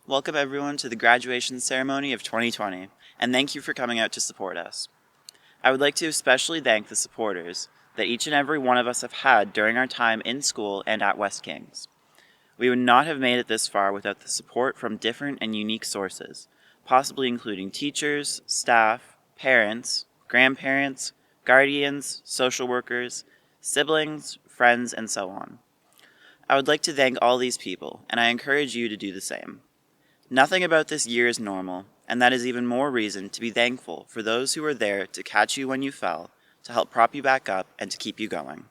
Welcome everyone to the graduation ceremony of 2020, and thank you for coming out to support us. I would like to especially thank the supporters that each and every one of us have had during our time in school and at West Kings. We would not have made it this far without the support from different and unique sources, possibly including teachers, staff, parents, grandparents, guardians, social workers, siblings, friends, and so on. I would like to thank all these people, and I encourage you to do the same. Nothing about this year is normal, and that is even more reason to be thankful for those who were there to catch you when you fell, to help prop you back up, and to keep you going.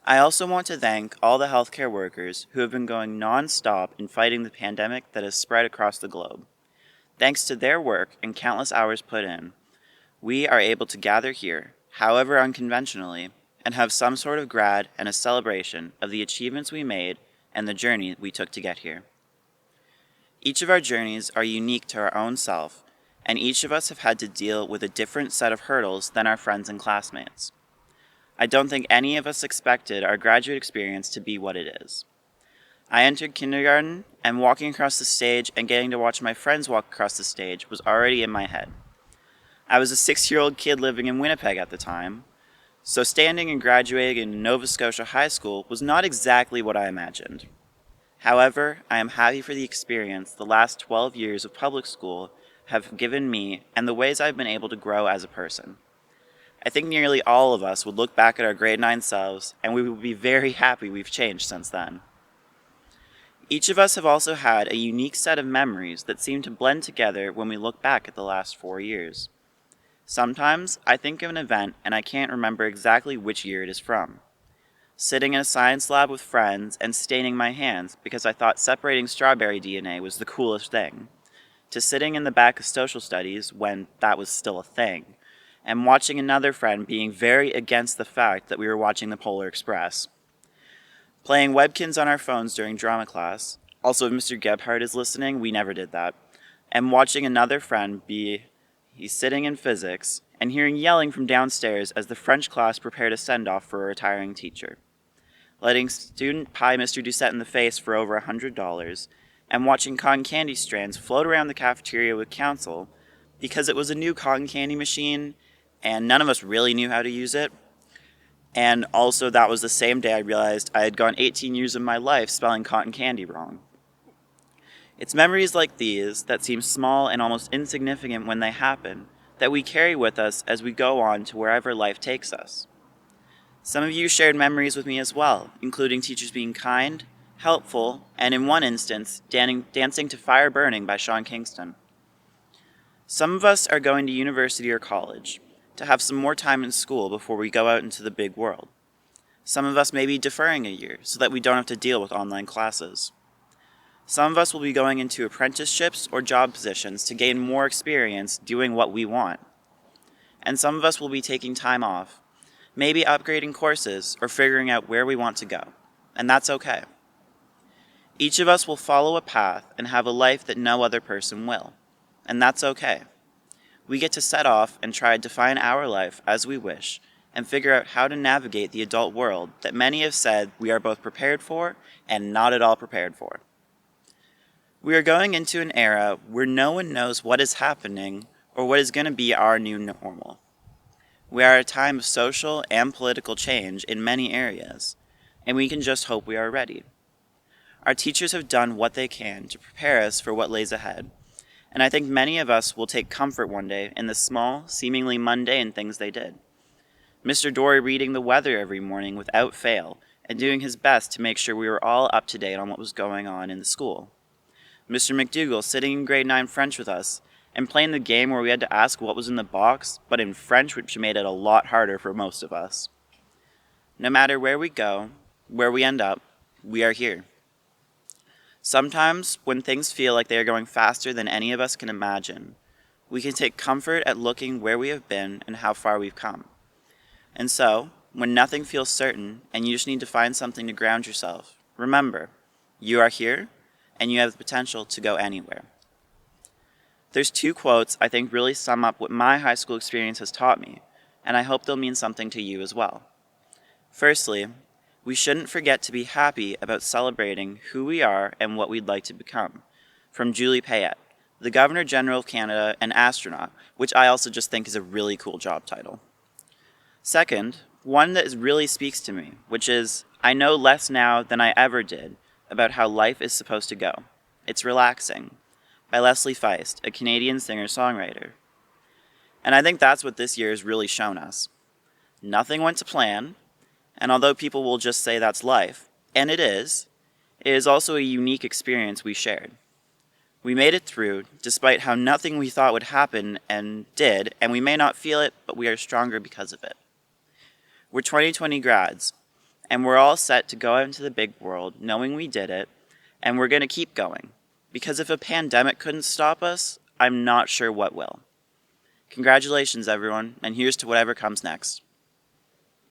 I also want to thank all the healthcare workers who have been going non-stop in fighting the pandemic that has spread across the globe. Thanks to their work and countless hours put in, we are able to gather here, however unconventionally, and have some sort of grad and a celebration of the achievements we made and the journey we took to get here. Each of our journeys are unique to our own self, and each of us have had to deal with a different set of hurdles than our friends and classmates. I don't think any of us expected our graduate experience to be what it is. I entered kindergarten, and walking across the stage and getting to watch my friends walk across the stage was already in my head. I was a 6-year-old kid living in Winnipeg at the time, so standing and graduating in Nova Scotia High School was not exactly what I imagined. However, I am happy for the experience the last 12 years of public school have given me and the ways I've been able to grow as a person. I think nearly all of us would look back at our grade 9 selves and we would be very happy we've changed since then. Each of us have also had a unique set of memories that seem to blend together when we look back at the last 4 years. Sometimes I think of an event and I can't remember exactly which year it is from. Sitting in a science lab with friends and staining my hands because I thought separating strawberry DNA was the coolest thing, to sitting in the back of social studies when that was still a thing, and watching another friend being very against the fact that we were watching the Polar Express. Playing Webkins on our phones during drama class, also if Mr. Gebhardt is listening, we never did that, and watching another friend he's sitting in physics, and hearing yelling from downstairs as the French class prepared a send-off for a retiring teacher. Letting student pie Mr. Doucette in the face for over $100, and watching cotton candy strands float around the cafeteria with council because it was a new cotton candy machine and none of us really knew how to use it. And also that was the same day I realized I had gone 18 years of my life spelling cotton candy wrong. It's memories like these that seem small and almost insignificant when they happen that we carry with us as we go on to wherever life takes us. Some of you shared memories with me as well, including teachers being kind, helpful, and in one instance, dancing to Fire Burning by Sean Kingston. Some of us are going to university or college to have some more time in school before we go out into the big world. Some of us may be deferring a year so that we don't have to deal with online classes. Some of us will be going into apprenticeships or job positions to gain more experience doing what we want. And some of us will be taking time off, maybe upgrading courses or figuring out where we want to go, and that's okay. Each of us will follow a path and have a life that no other person will, and that's okay. We get to set off and try to define our life as we wish and figure out how to navigate the adult world that many have said we are both prepared for and not at all prepared for. We are going into an era where no one knows what is happening or what is going to be our new normal. We are at a time of social and political change in many areas, and we can just hope we are ready. Our teachers have done what they can to prepare us for what lays ahead, and I think many of us will take comfort one day in the small, seemingly mundane things they did. Mr. Dory reading the weather every morning without fail and doing his best to make sure we were all up to date on what was going on in the school. Mr. McDougall sitting in grade 9 French with us and playing the game where we had to ask what was in the box, but in French, which made it a lot harder for most of us. No matter where we go, where we end up, we are here. Sometimes, when things feel like they are going faster than any of us can imagine, we can take comfort at looking where we have been and how far we've come. And so, when nothing feels certain and you just need to find something to ground yourself, remember, you are here and you have the potential to go anywhere. There's 2 quotes I think really sum up what my high school experience has taught me, and I hope they'll mean something to you as well. Firstly, we shouldn't forget to be happy about celebrating who we are and what we'd like to become, from Julie Payette, the Governor General of Canada and astronaut, which I also just think is a really cool job title. Second, one that really speaks to me, which is, I know less now than I ever did about how life is supposed to go. It's Relaxing, by Leslie Feist, a Canadian singer-songwriter. And I think that's what this year has really shown us. Nothing went to plan, and although people will just say that's life, and it is also a unique experience we shared. We made it through, despite how nothing we thought would happen and did, and we may not feel it, but we are stronger because of it. We're 2020 grads, and we're all set to go out into the big world knowing we did it, and we're going to keep going. Because if a pandemic couldn't stop us, I'm not sure what will. Congratulations, everyone, and here's to whatever comes next.